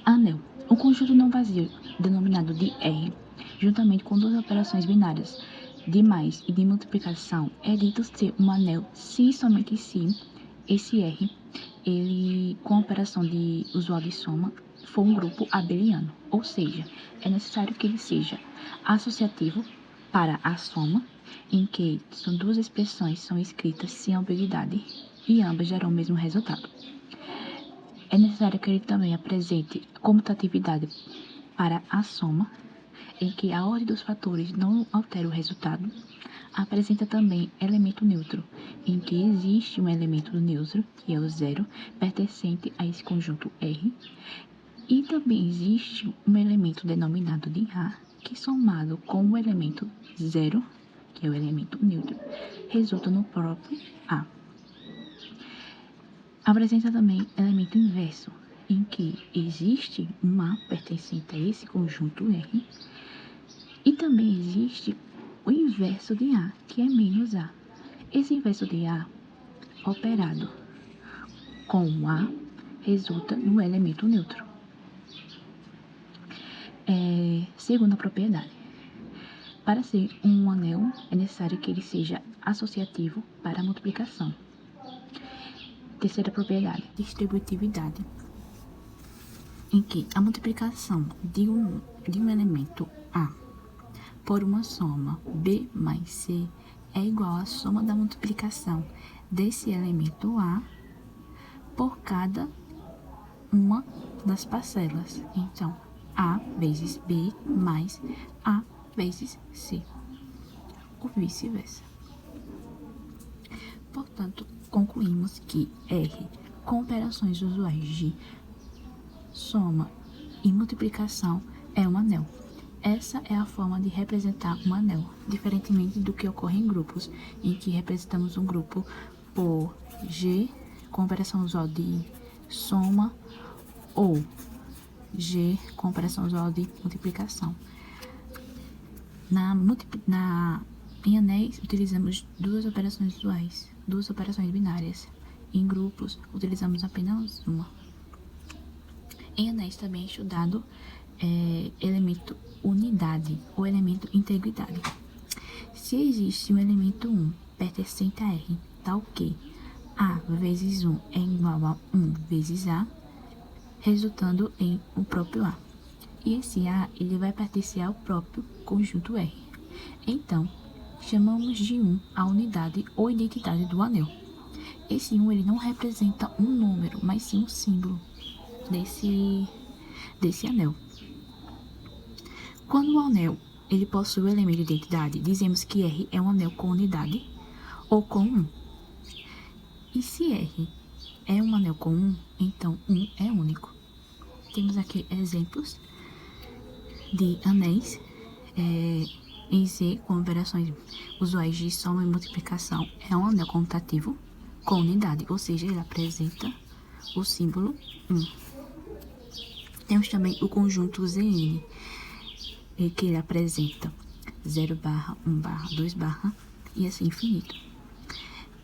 Anel. Um conjunto não vazio, denominado de R, juntamente com duas operações binárias, de mais e de multiplicação, é dito ser um anel se e somente se esse R, ele, com a operação de usual de soma, for um grupo abeliano, ou seja, é necessário que ele seja associativo para a soma, em que são duas expressões são escritas sem ambiguidade e ambas geram o mesmo resultado. É necessário que ele também apresente comutatividade para a soma, em que a ordem dos fatores não altera o resultado. Apresenta também elemento neutro, em que existe um elemento neutro, que é o zero, pertencente a esse conjunto R. E também existe um elemento denominado de A, que somado com o elemento zero, que é o elemento neutro, resulta no próprio A. Apresenta também elemento inverso, em que existe um A pertencente a esse conjunto R, e também existe o inverso de A, que é menos A. Esse inverso de A, operado com A, resulta no elemento neutro. Segunda propriedade. Para ser um anel, é necessário que ele seja associativo para a multiplicação. Terceira propriedade, distributividade, em que a multiplicação de um elemento A por uma soma B mais C é igual à soma da multiplicação desse elemento A por cada uma das parcelas. Então, A vezes B mais A vezes C, ou vice-versa. Portanto, concluímos que R, com operações usuais de soma e multiplicação, é um anel. Essa é a forma de representar um anel, diferentemente do que ocorre em grupos, em que representamos um grupo por G, com operação usual de soma, ou G, com operação usual de multiplicação. Em anéis, utilizamos duas operações usuais, duas operações binárias. Em grupos, utilizamos apenas uma. Em anéis também é estudado elemento unidade ou elemento integridade. Se existe um elemento 1 pertencente a R, tal que A vezes 1 é igual a 1 vezes A, resultando em o próprio A. E esse A, ele vai pertencer ao próprio conjunto R. Então, chamamos de 1 a unidade ou identidade do anel. Esse 1, ele não representa um número, mas sim um símbolo desse anel. Quando o anel ele possui o elemento de identidade, dizemos que R é um anel com unidade ou com 1. E se R é um anel com 1, então 1 é único. Temos aqui exemplos de anéis em Z com operações usuais de soma e multiplicação. É um anel comutativo com unidade, ou seja, ele apresenta o símbolo 1. Temos também o conjunto ZN, que ele apresenta 0 barra, 1 barra, 2 barra e assim infinito.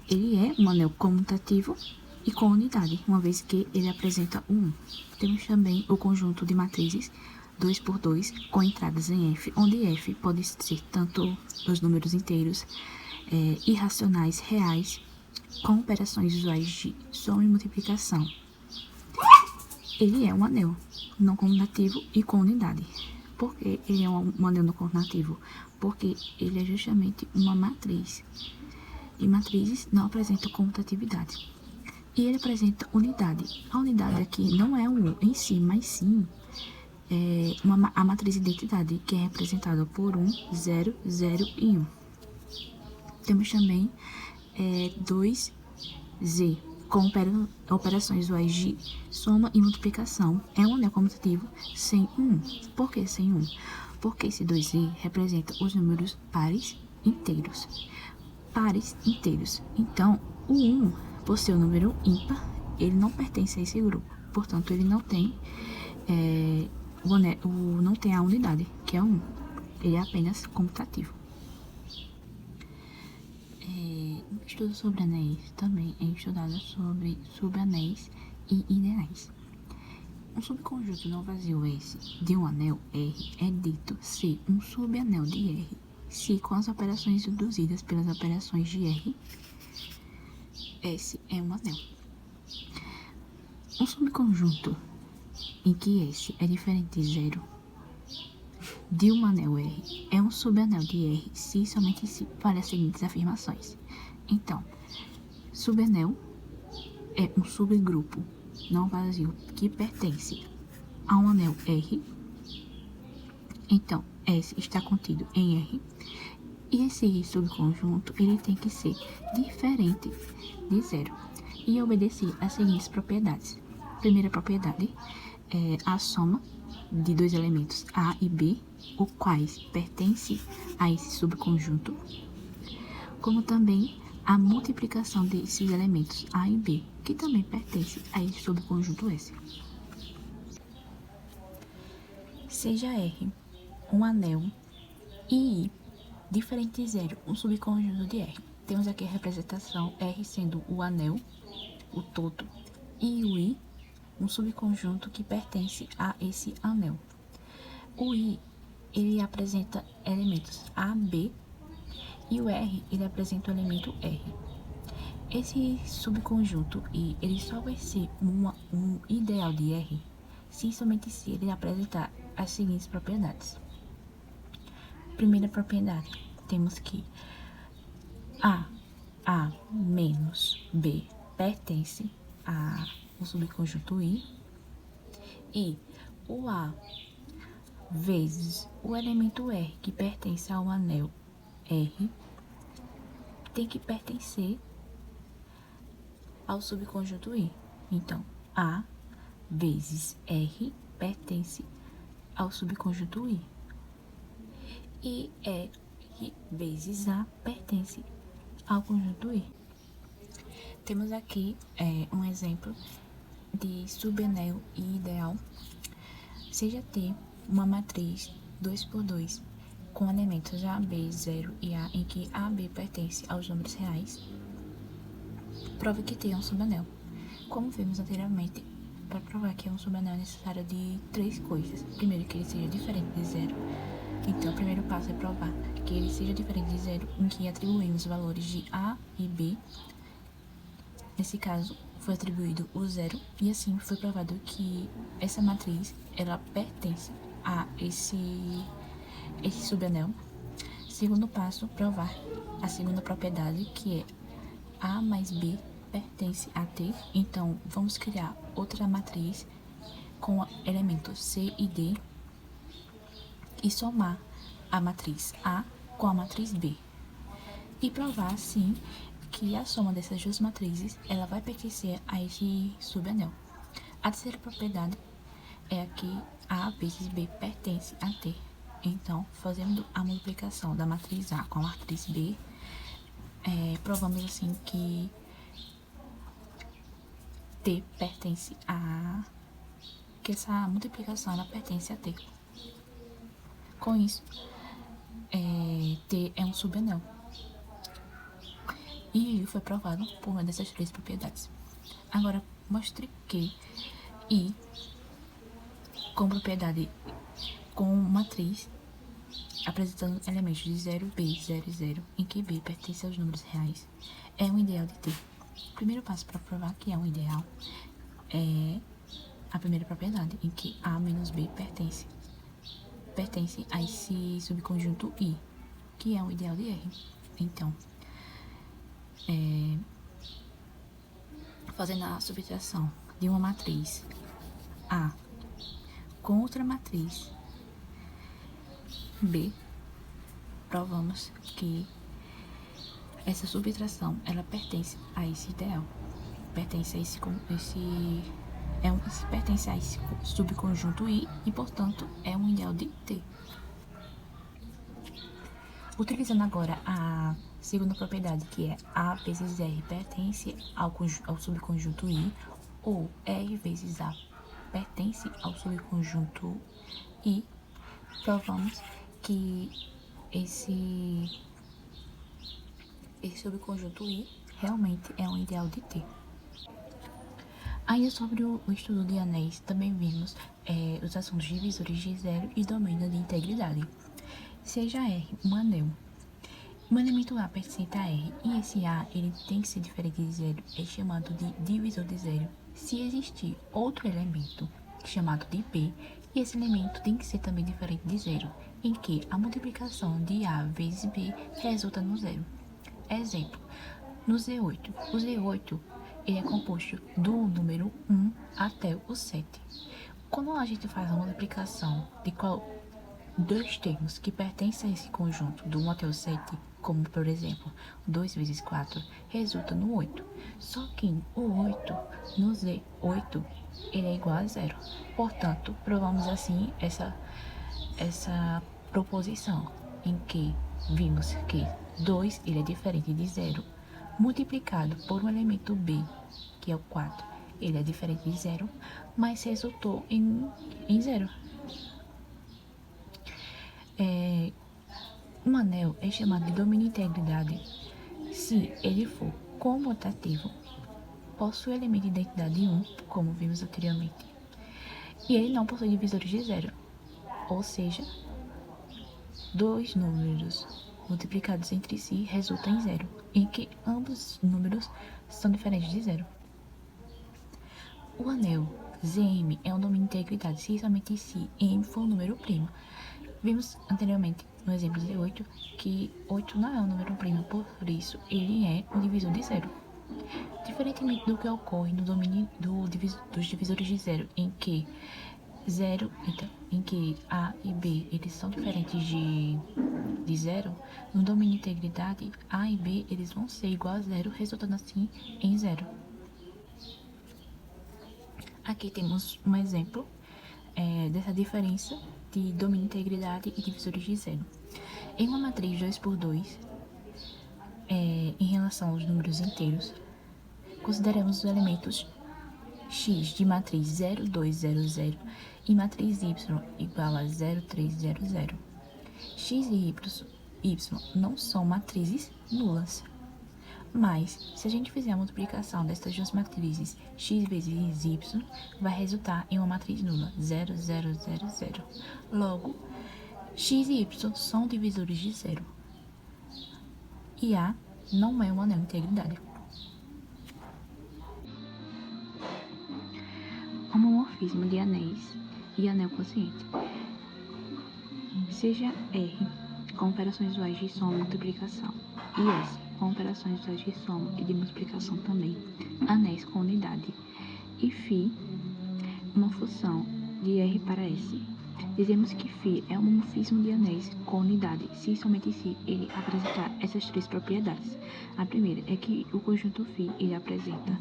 Ele é um anel comutativo e com unidade, uma vez que ele apresenta o 1. Temos também o conjunto de matrizes 2 por 2 com entradas em F, onde F pode ser tanto os números inteiros, irracionais, reais, com operações usuais de soma e multiplicação. Ele é um anel não comutativo e com unidade. Por que ele é um anel não comutativo? Porque ele é justamente uma matriz. E matrizes não apresentam comutatividade. E ele apresenta unidade. A unidade aqui não é um em si, mas sim a matriz identidade, que é representada por 1, 0, 0 e 1. Temos também 2Z, com operações usuais de soma e multiplicação. É um anel comutativo sem 1. Por que sem 1? Porque esse 2Z representa os números pares inteiros. Pares inteiros. Então, o 1, por ser um número ímpar, ele não pertence a esse grupo. Portanto, ele não tem não tem a unidade, que é 1. Ele é apenas comutativo. O estudo sobre anéis também é estudado sobre subanéis e ideais. Um subconjunto não vazio S de um anel R é dito ser um subanel de R se, com as operações induzidas pelas operações de R, S é um anel. Um subconjunto em que S é diferente de zero de um anel R é um subanel de R se e somente se para as seguintes afirmações. Então, subanel é um subgrupo não vazio que pertence a um anel R. Então, S está contido em R. E esse subconjunto ele tem que ser diferente de zero e obedecer às seguintes propriedades. Primeira propriedade é a soma de dois elementos A e B, os quais pertencem a esse subconjunto, como também a multiplicação desses elementos A e B, que também pertencem a esse subconjunto S. Seja R um anel e I diferente de zero, um subconjunto de R. Temos aqui a representação R sendo o anel, o todo, e o I, um subconjunto que pertence a esse anel. O I, ele apresenta elementos A, B, e o R, ele apresenta o elemento R. Esse subconjunto I, ele só vai ser um ideal de R se somente se ele apresentar as seguintes propriedades. Primeira propriedade, temos que A menos B pertence ao subconjunto I, e o A vezes o elemento R, que pertence ao anel R, tem que pertencer ao subconjunto I. Então, A vezes R pertence ao subconjunto I. E R vezes A pertence ao conjunto I. Temos aqui um exemplo de subanel e ideal. Seja T uma matriz 2x2 com elementos A, B, 0 e A, em que A, B pertence aos números reais, prova que T é um subanel. Como vimos anteriormente, para provar que é um subanel é necessário de 3 coisas. Primeiro, que ele seja diferente de zero. Então, o primeiro passo é provar que ele seja diferente de zero, em que atribuímos valores de A e B. Nesse caso, foi atribuído o zero, e assim foi provado que essa matriz, ela pertence a esse subanel. Segundo passo, provar a segunda propriedade, que é A mais B pertence a T. Então, vamos criar outra matriz com elementos C e D e somar a matriz A com a matriz B. E provar, sim, que a soma dessas duas matrizes, ela vai pertencer a esse subanel. A terceira propriedade é que A vezes B pertence a T. Então, fazendo a multiplicação da matriz A com a matriz B, provamos assim que T pertence a... que essa multiplicação ela pertence a T. Com isso, T é um subanel. E foi provado por uma dessas 3 propriedades. Agora, mostre que I, com propriedade com matriz, apresentando elementos de 0, B, 0 e 0, em que B pertence aos números reais, é um ideal de T. O primeiro passo para provar que é um ideal é a primeira propriedade, em que A menos B pertence a esse subconjunto I, que é um ideal de R. Então, fazendo a subtração de uma matriz A com outra matriz B, provamos que essa subtração ela pertence a esse ideal, pertence a pertence a esse subconjunto I e, portanto, é um ideal de T. Utilizando agora a segunda propriedade, que é A vezes R pertence ao subconjunto I, ou R vezes A pertence ao subconjunto I, provamos que esse subconjunto I realmente é um ideal de T. Ainda sobre o estudo de anéis, também vimos os assuntos divisores de zero e domínio de integridade. Seja R um anel. Um elemento A pertence a R e esse A ele tem que ser diferente de zero, é chamado de divisor de zero. Se existir outro elemento chamado de B, esse elemento tem que ser também diferente de zero, em que a multiplicação de A vezes B resulta no zero. Exemplo, no Z8. O Z8 ele é composto do número 1 até o 7. Quando a gente faz a multiplicação de dois termos que pertencem a esse conjunto do 1 até o 7, como por exemplo 2 vezes 4, resulta no 8. Só que o 8 no Z8 ele é igual a zero. Portanto, provamos assim essa proposição em que vimos que 2 ele é diferente de zero, multiplicado por um elemento B, que é o 4, ele é diferente de zero, mas resultou em zero. Um anel é chamado de domínio de integridade se ele for comutativo, possui elemento de identidade 1, como vimos anteriormente, e ele não possui divisores de zero, ou seja, dois números multiplicados entre si resultam em zero, em que ambos números são diferentes de zero. O anel ZM é um domínio de integridade se somente se M for um número primo. Vimos anteriormente, no exemplo de 8, que 8 não é um número primo, por isso ele é um divisor de zero. Diferentemente do que ocorre no domínio dos divisores de zero, em que A e B eles são diferentes de zero, no domínio de integridade, A e B eles vão ser igual a zero, resultando assim em zero. Aqui temos um exemplo dessa diferença de domínio de integridade e divisores de zero. Em uma matriz 2 por 2, em relação aos números inteiros, consideramos os elementos x de matriz 0, 2, 0, 0 e matriz y igual a 0, 3, 0, 0. X e y não são matrizes nulas. Mas, se a gente fizer a multiplicação destas duas matrizes, x vezes y, vai resultar em uma matriz nula, 0, 0, 0, 0. Logo, x e y são divisores de zero. E A não é um anel de integridade. Homomorfismo de anéis e anel quociente. Seja R com operações iguais de soma e multiplicação, e S com operações iguais de soma e de multiplicação também, anéis com unidade, e φ, uma função de R para S. Dizemos que φ é um homomorfismo de anéis com unidade, se e somente se ele apresentar essas três propriedades. A primeira é que o conjunto φ ele apresenta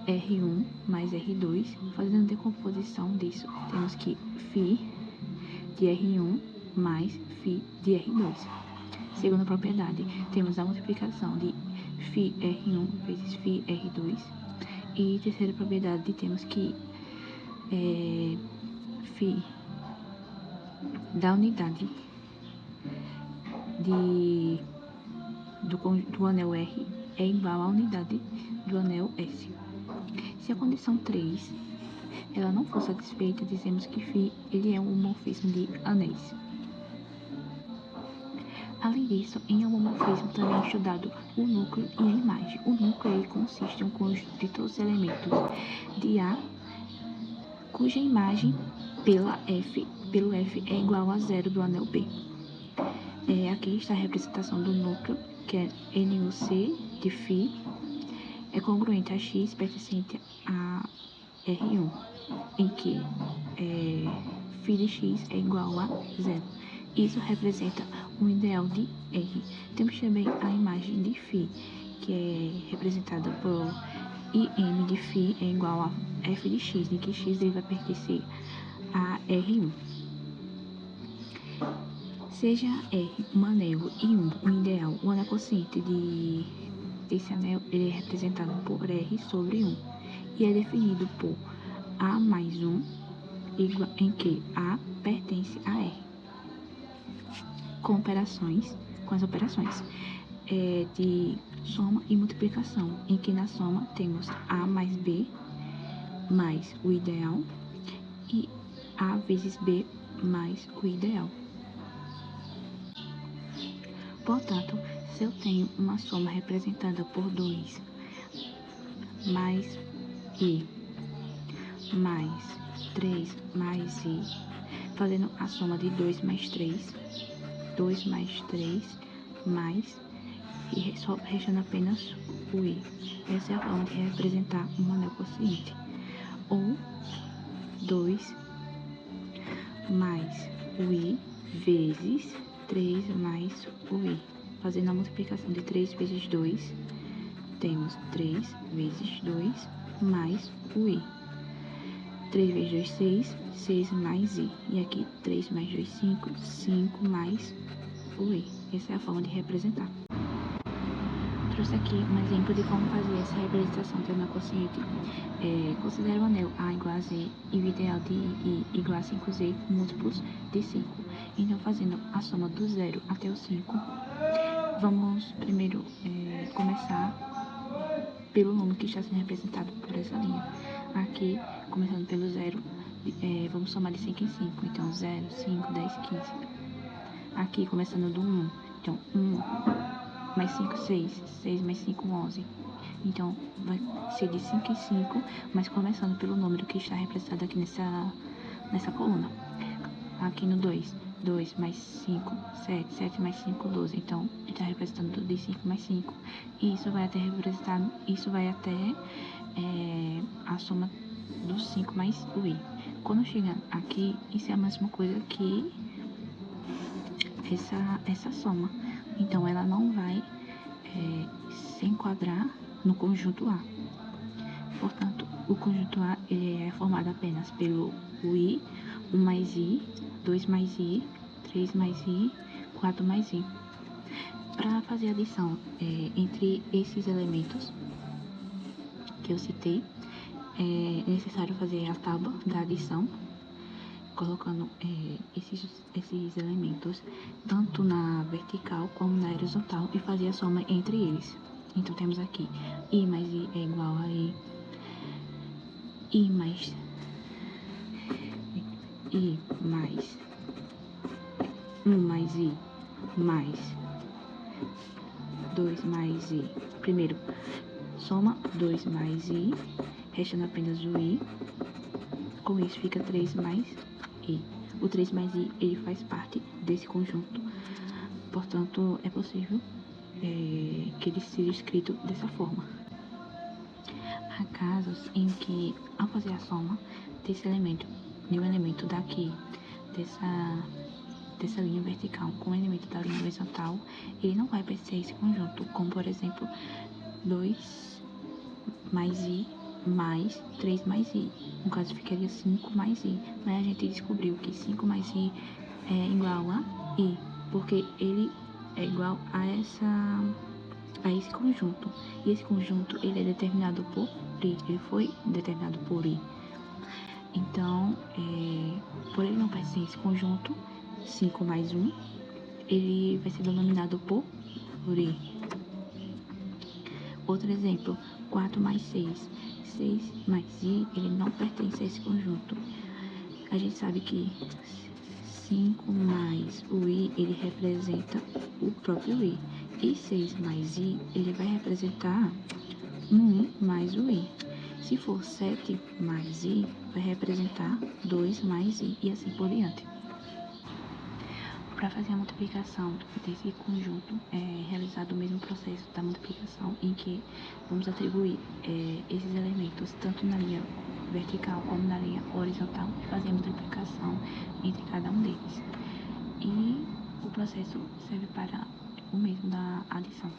R1 mais R2, fazendo a decomposição disso, temos que φ de R1 mais φ de R2. Segunda propriedade, temos a multiplicação de φ R1 vezes φ R2. E terceira propriedade, temos que φ da unidade do anel R é igual à unidade do anel S. Se a condição 3 ela não for satisfeita, dizemos que φ ele é um homomorfismo de anéis. Além disso, em homomorfismo também é estudado o núcleo e a imagem. O núcleo ele consiste em um conjunto de todos os elementos de A, cuja imagem pelo F é igual a zero do anel B. Aqui está a representação do núcleo, que é NUC de φ, é congruente a x pertencente a R1, em que φ de x é igual a zero. Isso representa um ideal de R. Temos também a imagem de φ, que é representada por IM de φ é igual a f de x, em que x ele vai pertencer a R1. Seja R um anel e um ideal, o anel quociente desse anel ele é representado por R sobre 1 e é definido por A mais 1, em que A pertence a R. Com as operações de soma e multiplicação, em que na soma temos A mais B mais o ideal e A vezes B mais o ideal. Portanto, se eu tenho uma soma representada por 2 mais I mais 3 mais I, fazendo a soma de 2 mais 3, 2 mais 3 mais, e só restando apenas o I. Essa é a forma de representar um anel quociente. Ou 2 mais o I vezes 3 mais o I. Fazendo a multiplicação de 3 vezes 2, temos 3 vezes 2 mais o I. 3 vezes 2, 6, 6 mais I. E aqui 3 mais 2, 5, 5 mais o I. Essa é a forma de representar. Trouxe aqui um exemplo de como fazer essa representação de anel quociente. Considere o anel A igual a Z e o ideal de I igual a 5Z múltiplos de 5. Então, fazendo a soma do 0 até o 5, vamos primeiro começar pelo número que está sendo representado por essa linha. Aqui, começando pelo 0, vamos somar de 5 em 5. Então, 0, 5, 10, 15. Aqui, começando do 1. Então, 1 mais 5, 6. 6 mais 5, 11. Então, vai ser de 5 em 5, mas começando pelo número que está representado aqui nessa coluna. Aqui no 2. 2 mais 5, 7. 7 mais 5, 12. Então, está representando de 5 mais 5. E isso vai até representar, a soma do 5 mais o I. Quando chega aqui, isso é a mesma coisa que essa soma. Então, ela não vai se enquadrar no conjunto A. Portanto, o conjunto A ele é formado apenas pelo I, 1 mais I, 2 mais I, 3 mais I, 4 mais I. Para fazer a adição entre esses elementos que eu citei, é necessário fazer a tábua da adição, colocando esses elementos tanto na vertical como na horizontal e fazer a soma entre eles. Então, temos aqui I mais I é igual a I mais 1 mais I mais 2 mais I. Primeiro, soma 2 mais I, restando apenas o I. Com isso, fica 3 mais I. O 3 mais I, ele faz parte desse conjunto. Portanto, é possível que ele seja escrito dessa forma. Há casos em que, ao fazer a soma desse elemento, de um elemento daqui, dessa linha vertical com o elemento da linha horizontal, ele não vai pertencer a esse conjunto, como por exemplo 2 mais I mais 3 mais I. No caso, ficaria 5 mais I. Mas a gente descobriu que 5 mais I é igual a I, porque ele é igual a esse conjunto. E esse conjunto ele é determinado por I. Ele foi determinado por I. Então, por ele não pertencer a esse conjunto, 5 mais 1, ele vai ser denominado por I. Outro exemplo, 4 mais 6. 6 mais I, ele não pertence a esse conjunto. A gente sabe que 5 mais o I, ele representa o próprio I. E 6 mais I, ele vai representar 1 mais o I. Se for 7 mais I, vai representar 2 mais I, e assim por diante. Para fazer a multiplicação desse conjunto, é realizado o mesmo processo da multiplicação, em que vamos atribuir esses elementos tanto na linha vertical como na linha horizontal e fazer a multiplicação entre cada um deles. E o processo serve para o mesmo da adição.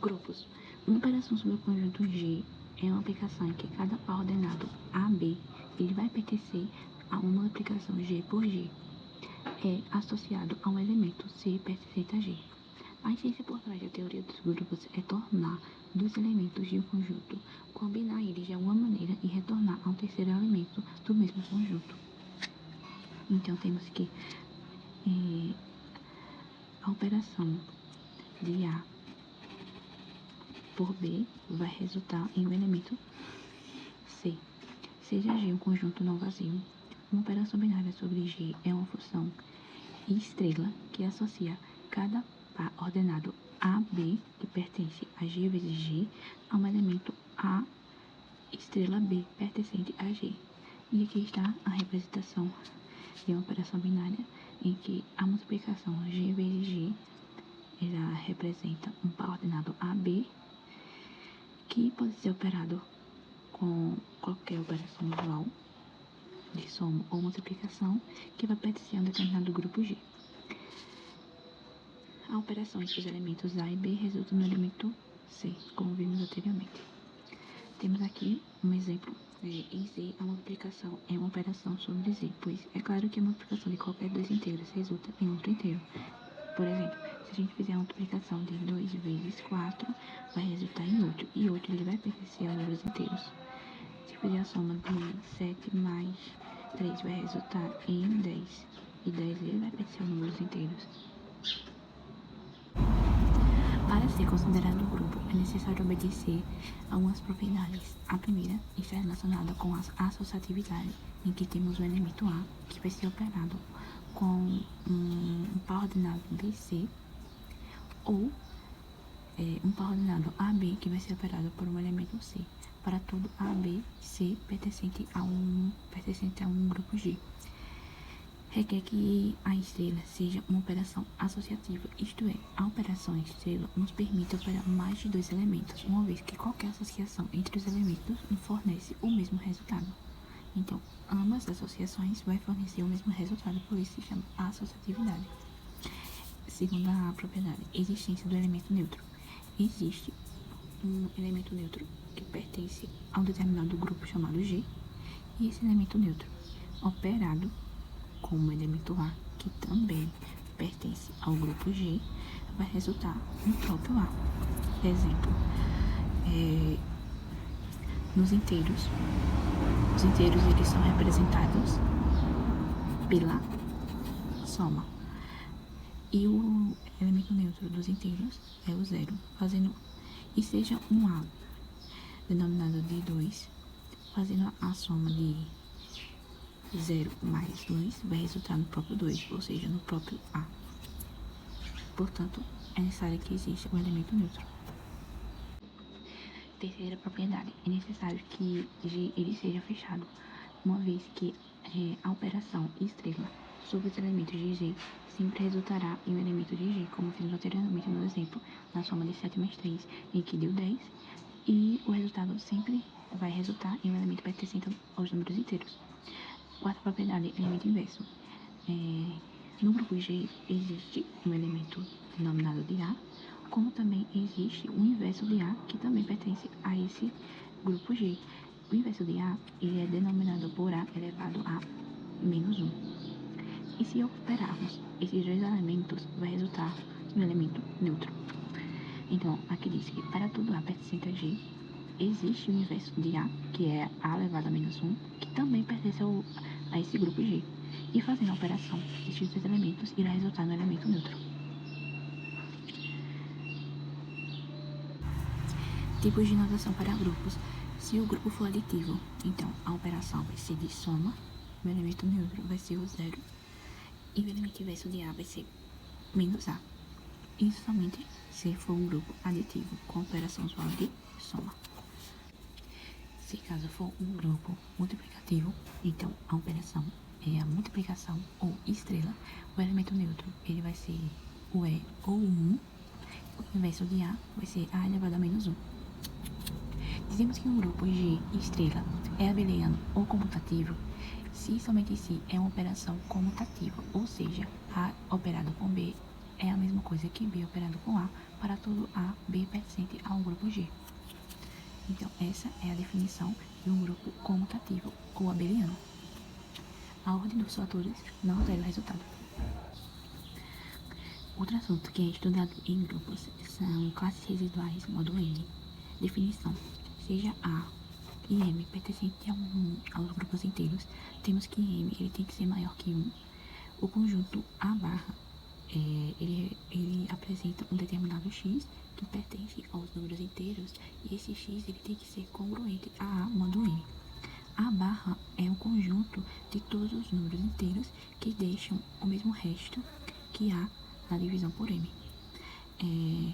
Grupos. Uma operação sobre o conjunto G é uma aplicação em que cada par ordenado AB ele vai pertencer a uma multiplicação G por G. É associado a um elemento C pertencente a G. A ciência por trás da teoria dos grupos é tornar dois elementos de um conjunto, combinar eles de alguma maneira e retornar a um terceiro elemento do mesmo conjunto. Então, temos que a operação de A por B vai resultar em um elemento C. Seja G um conjunto não vazio, uma operação binária sobre G é uma função estrela que associa cada par ordenado AB, que pertence a G vezes G, a um elemento A estrela B pertencente a G. E aqui está a representação de uma operação binária em que a multiplicação G vezes G ela representa um par ordenado AB que pode ser operado com qualquer operação usual de soma ou multiplicação que vai pertencer a um determinado grupo G. A operação entre os elementos A e B resulta no elemento C, como vimos anteriormente. Temos aqui um exemplo. Em Z, a multiplicação é uma operação sobre Z, pois é claro que a multiplicação de qualquer dois inteiros resulta em outro inteiro. Por exemplo, se a gente fizer a multiplicação de 2 vezes 4, vai resultar em 8, e 8 ele vai pertencer a números inteiros. Se fizer a soma de 7 mais 3, vai resultar em 10, e 10 ele vai pertencer a números inteiros. Para ser considerado um grupo, é necessário obedecer a algumas propriedades. A primeira está relacionada com a associatividade, em que temos o elemento A, que vai ser operado com um par ordenado BC, ou um par ordenado AB, que vai ser operado por um elemento C, para todo AB, C pertencente a um grupo G. Requer que a estrela seja uma operação associativa, isto é, a operação estrela nos permite operar mais de dois elementos, uma vez que qualquer associação entre os elementos fornece o mesmo resultado. Então, ambas as associações vão fornecer o mesmo resultado, por isso se chama associatividade. Segunda propriedade, existência do elemento neutro. Existe um elemento neutro que pertence a um determinado grupo chamado G, e esse elemento neutro operado como o elemento A, que também pertence ao grupo G, vai resultar no próprio A. Exemplo, nos inteiros. Os inteiros eles são representados pela soma. E o elemento neutro dos inteiros é o zero, e seja um A denominado de 2, fazendo a soma de 0 mais 2 vai resultar no próprio 2, ou seja, no próprio A. Portanto, é necessário que exista um elemento neutro. Terceira propriedade, é necessário que G ele seja fechado, uma vez que a operação estrela sobre os elementos de G sempre resultará em um elemento de G, como vimos anteriormente no exemplo, na soma de 7 mais 3, em que deu 10, e o resultado sempre vai resultar em um elemento pertencente aos números inteiros. Quarta propriedade, elemento inverso. No grupo G existe um elemento denominado de A, como também existe um inverso de A, que também pertence a esse grupo G. O inverso de A ele é denominado por A elevado a menos 1. E se operarmos esses dois elementos, vai resultar no elemento neutro. Então, aqui diz que para todo A pertencente a G, existe o inverso de A, que é A elevado a menos 1, que também pertence a esse grupo G. E fazendo a operação desses dois elementos, irá resultar no elemento neutro. Tipos de notação para grupos. Se o grupo for aditivo, então a operação vai ser de soma, o elemento neutro vai ser o zero, e o elemento inverso de A vai ser menos A. Isso somente se for um grupo aditivo com operação usual de soma. Se caso for um grupo multiplicativo, então a operação é a multiplicação ou estrela. O elemento neutro ele vai ser o E ou o 1. O inverso de A vai ser A elevado a menos 1. Dizemos que um grupo G estrela é abeliano ou comutativo se somente se é uma operação comutativa, ou seja, A operado com B é a mesma coisa que B operado com A para todo A, B pertencente a um grupo G. Então, essa é a definição de um grupo comutativo ou abeliano. A ordem dos fatores não altera o resultado. Outro assunto que é estudado em grupos são classes residuais modo N. Definição. Seja A e M pertencente aos grupos inteiros, temos que M ele tem que ser maior que 1. O conjunto A barra ele apresenta um determinado x que pertence aos números inteiros, e esse x ele tem que ser congruente a modo n. A barra é um conjunto de todos os números inteiros que deixam o mesmo resto que há na divisão por m.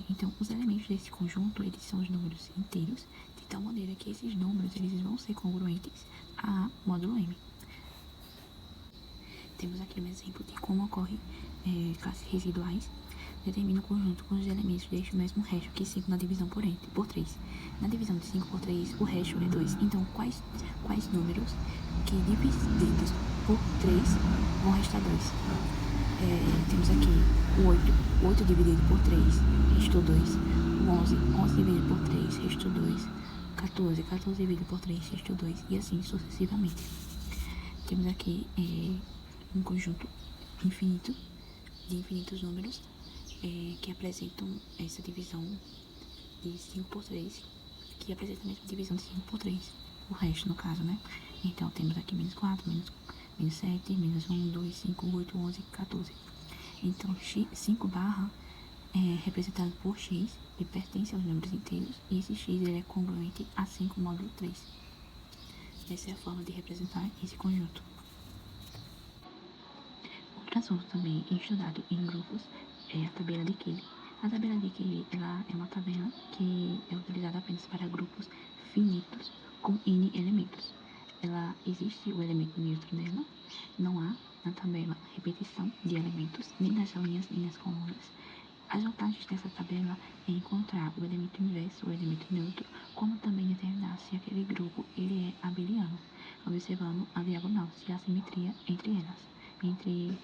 Então, os elementos desse conjunto, eles são os números inteiros, de tal maneira que esses números eles vão ser congruentes a módulo m. Temos aqui um exemplo de como ocorre classes residuais. Determina o conjunto com os elementos deixam o mesmo resto que 5 na divisão por 3. Na divisão de 5 por 3, o resto é 2. Então, quais números que divididos por 3 vão restar 2? Temos aqui o 8. 8 dividido por 3, restou 2. O 11. 11 dividido por 3, restou 2. 14. 14 dividido por 3, restou 2. E assim sucessivamente. Temos aqui um conjunto infinito, de infinitos números, que apresentam essa divisão de 5 por 3, que apresenta a mesma divisão de 5 por 3, o resto no caso, né? Então, temos aqui menos 4, menos 7, menos 1, 2, 5, 8, 11, 14. Então, 5 barra é representado por x, e pertence aos números inteiros, e esse x ele é congruente a 5 módulo 3. Essa é a forma de representar esse conjunto. Outro assunto também estudado em grupos é a tabela de Cayley. A tabela de Cayley ela é uma tabela que é utilizada apenas para grupos finitos com n elementos. Ela existe o elemento neutro dela, não há na tabela repetição de elementos, nem nas linhas nem nas colunas. As vantagens dessa tabela é encontrar o elemento inverso, o elemento neutro, como também determinar se aquele grupo ele é abeliano, observando a diagonal, se há simetria entre elas, entre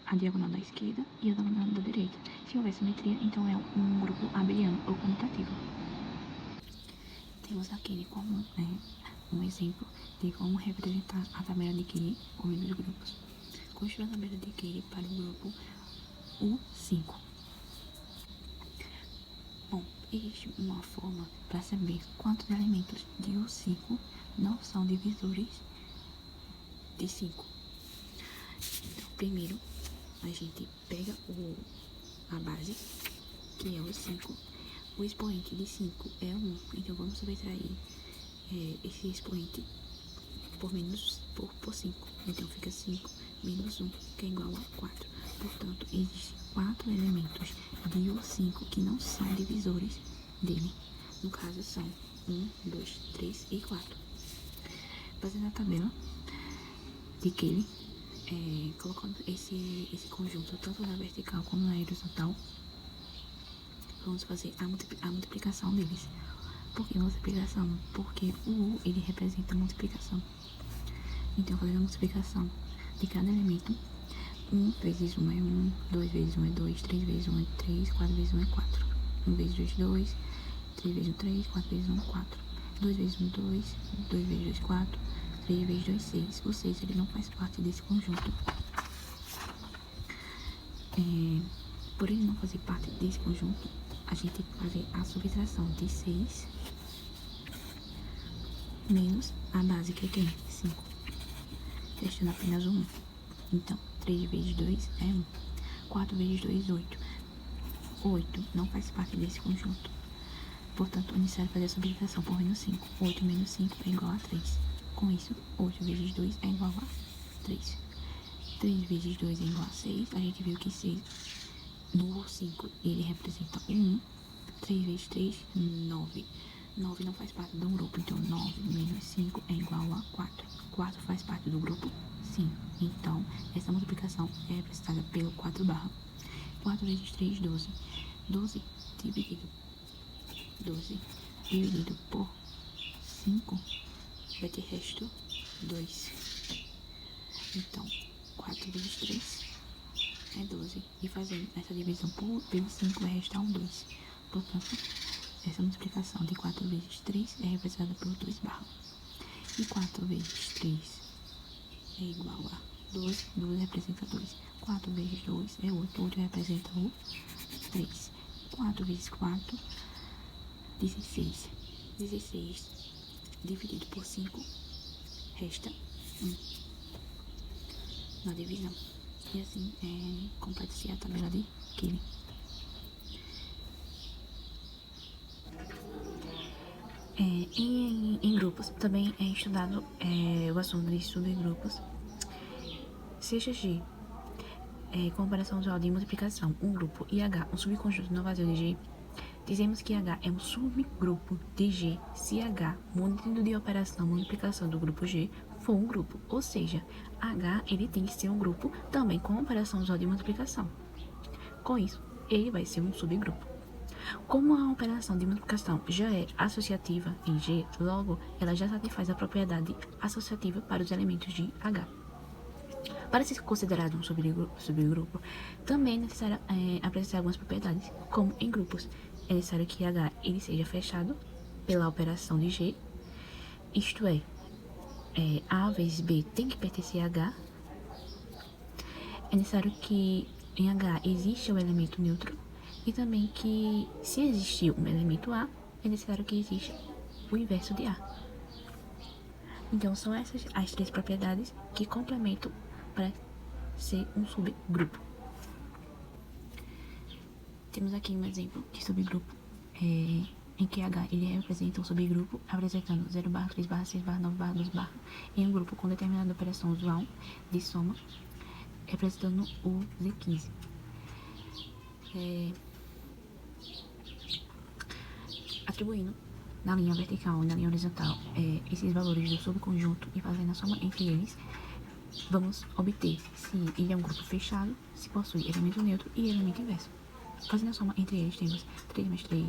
a diagonal da esquerda e a diagonal da direita. Se houver simetria, então é um grupo abeliano ou comutativo. Temos aqui como um exemplo de como representar a tabela de Cayley com os grupos. Construa a tabela de Cayley para o grupo U5. Bom, existe uma forma para saber quantos elementos de U5 não são divisores de 5. Então, primeiro, a gente pega a base, que é o 5. O expoente de 5 é 1. Então, vamos subtrair esse expoente por 5. Então, fica 5 menos 1, que é igual a 4. Portanto, existem 4 elementos de U5 que não são divisores dele. No caso, são 1, 2, 3 e 4. Fazendo a tabela de Cayley, colocando esse conjunto tanto na vertical como na horizontal, vamos fazer a multiplicação deles. Por que multiplicação? Porque o U ele representa a multiplicação. Então, fazendo a multiplicação de cada elemento, 1 vezes 1 é 1, 2 vezes 1 é 2, 3 vezes 1 é 3, 4 vezes 1 é 4. 1 vezes 2 é 2, 3 vezes 1 é 3, 4 vezes 1 é 4. 2 vezes 1 é 2, 2 vezes 2 é 4, 3 vezes 2 é 6. O 6 ele não faz parte desse conjunto. Por ele não fazer parte desse conjunto, a gente tem que fazer a subtração de 6 menos a base, que é quem? 5. Restando apenas 1. Então, 3 vezes 2 é 1. 4 vezes 2 é 8. 8 não faz parte desse conjunto. Portanto, é necessário fazer a subtração por menos 5. 8 menos 5 é igual a 3. Com isso, 8 vezes 2 é igual a 3. 3 vezes 2 é igual a 6. A gente viu que 6 no 5 ele representa 1. 3 vezes 3, 9. 9 não faz parte do grupo, então 9 menos 5 é igual a 4. 4 faz parte do grupo? Sim. Então, essa multiplicação é representada pelo 4 barra. 4 vezes 3, 12. 12 dividido por 5 vai ter resto 2. Então, 4 vezes 3 é 12. E fazendo essa divisão pelo 5 vai restar um 2. Portanto, essa multiplicação de 4 vezes 3 é representada por 2 barra. E 4 vezes 3 é igual a 12. 12 representa 2. 4 vezes 2 é 8. 8 representa o 3. 4 vezes 4, 16. 16 dividido por 5 resta 1 na divisão. E assim, completa-se a tabela de Killing. Em grupos, também é estudado o assunto de subgrupos. Seja G, comparação usual de multiplicação, um grupo, e H, um subconjunto não vazio de G. Dizemos que H é um subgrupo de G se H, modelo de operação multiplicação do grupo G, for um grupo. Ou seja, H ele tem que ser um grupo também com operação usual de multiplicação. Com isso, ele vai ser um subgrupo. Como a operação de multiplicação já é associativa em G, logo ela já satisfaz a propriedade associativa para os elementos de H. Para ser considerado um subgrupo, também é necessário apresentar algumas propriedades, como em grupos. É necessário que H ele seja fechado pela operação de G, isto é, A vezes B tem que pertencer a H. É necessário que em H exista o elemento neutro e também que, se existir um elemento A, é necessário que exista o inverso de A. Então, são essas as três propriedades que complementam para ser um subgrupo. Temos aqui um exemplo de subgrupo em que H ele representa um subgrupo apresentando 0, 3, 6, 9, 12, em um grupo com determinada operação usual de soma, representando o Z15. Atribuindo na linha vertical e na linha horizontal esses valores do subconjunto e fazendo a soma entre eles, vamos obter se ele é um grupo fechado, se possui elemento neutro e elemento inverso. Fazendo a soma entre eles, temos 3 mais 3,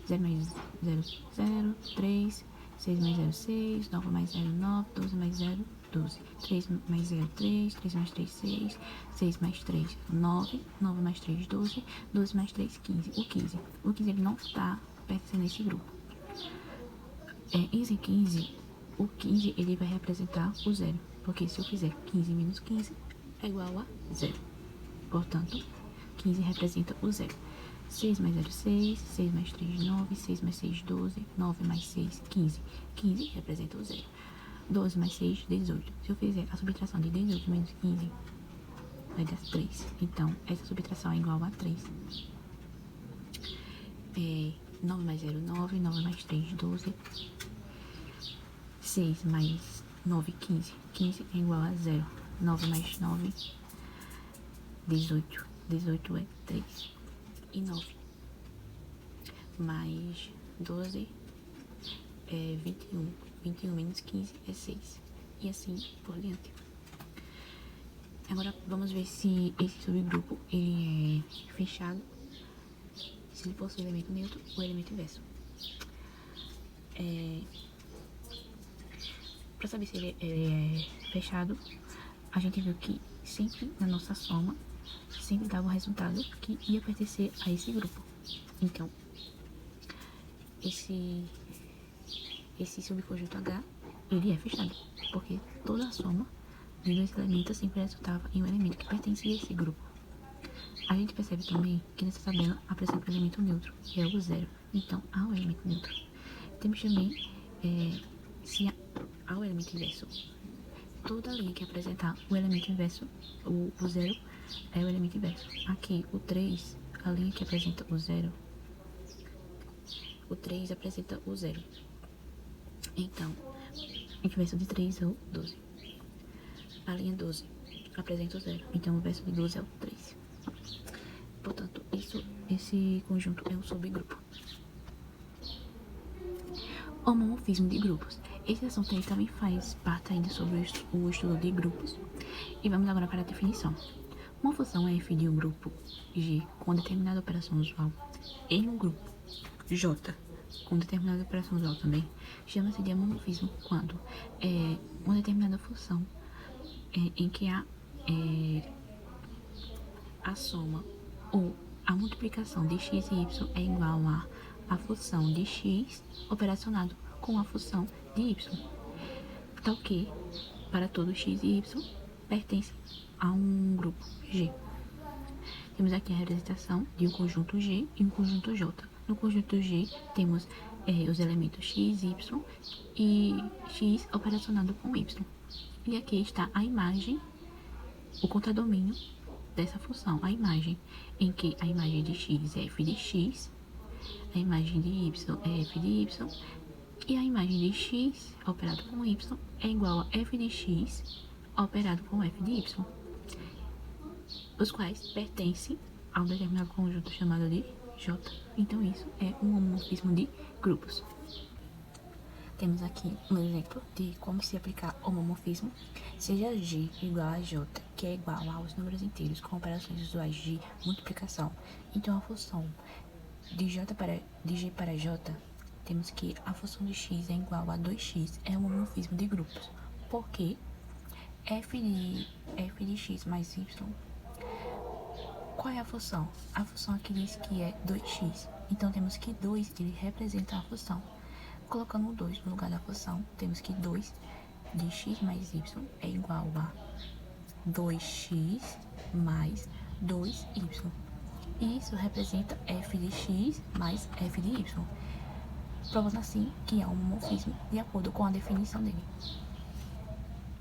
0 mais 0, 0, 3, 6 mais 0, 6, 9 mais 0, 9, 12 mais 0, 12, 3 mais 0, 3, 3 mais 3, 6, 6 mais 3, 9, 9 mais 3, 12, 12 mais 3, 15. O 15 ele não está pertencendo a esse grupo. Esse 15, o 15 ele vai representar o zero, porque se eu fizer 15 menos 15 é igual a 0. Portanto, 15 representa o zero. 6 mais 0, 6, 6 mais 3, 9, 6 mais 6, 12, 9 mais 6, 15. 15 representa o zero. 12 mais 6, 18. Se eu fizer a subtração de 18 menos 15, vai dar 3. Então, essa subtração é igual a 3. 9 mais 0, 9, 9 mais 3, 12. 6 mais 9, 15. 15 é igual a 0. 9 mais 9, 18. 18 é 3. E 9 mais 12 é 21. 21 menos 15 é 6. E assim por diante. Agora vamos ver se esse subgrupo ele é fechado, se ele possui elemento neutro ou elemento inverso. Para saber se ele é fechado, a gente viu que sempre na nossa soma sempre dava o resultado que ia pertencer a esse grupo. Então, esse subconjunto H, ele é fechado, porque toda a soma de dois elementos sempre resultava em um elemento que pertencia a esse grupo. A gente percebe também que nessa tabela apresenta o elemento neutro, que é o zero. Então, há o elemento neutro. Temos também, se há o elemento inverso, toda linha que apresentar o elemento inverso, o zero, é o elemento inverso. Aqui, o 3, a linha que apresenta o zero, o 3 apresenta o zero. Então, o inverso de 3 é o 12. A linha 12 apresenta o zero. Então, o verso de 12 é o 3. Portanto, esse conjunto é um subgrupo. Homomorfismo de grupos. Esse assunto aí também faz parte ainda sobre o estudo de grupos. E vamos agora para a definição. Uma função f de um grupo G com determinada operação usual em um grupo J com determinada operação usual também chama-se de homomorfismo quando uma determinada função em que há a soma ou a multiplicação de x e y é igual a função de x operacionado com a função de y, tal que, para todo x e y, pertence a um grupo G. Temos aqui a representação de um conjunto G e um conjunto J. No conjunto G, temos os elementos x, y e x operacionado com y. E aqui está a imagem, o contradomínio dessa função, a imagem, em que a imagem de x é f de x, a imagem de y é f de y, e a imagem de x operado com y é igual a f de x operado com f de y, os quais pertencem a um determinado conjunto chamado de J. Então, isso é um homomorfismo de grupos. Temos aqui um exemplo de como se aplicar homomorfismo. Seja G igual a J, que é igual aos números inteiros com operações usuais de multiplicação. Então, a função de G para J, temos que a função de x é igual a 2x, é um homomorfismo de grupos. Porque f de x mais y, qual é a função? A função aqui diz que é 2x. Então, temos que 2, ele representa a função. Colocando o 2 no lugar da função, temos que 2 de x mais y é igual a 2x mais 2y. E isso representa f de x mais f de y, provando assim que é um homomorfismo de acordo com a definição dele.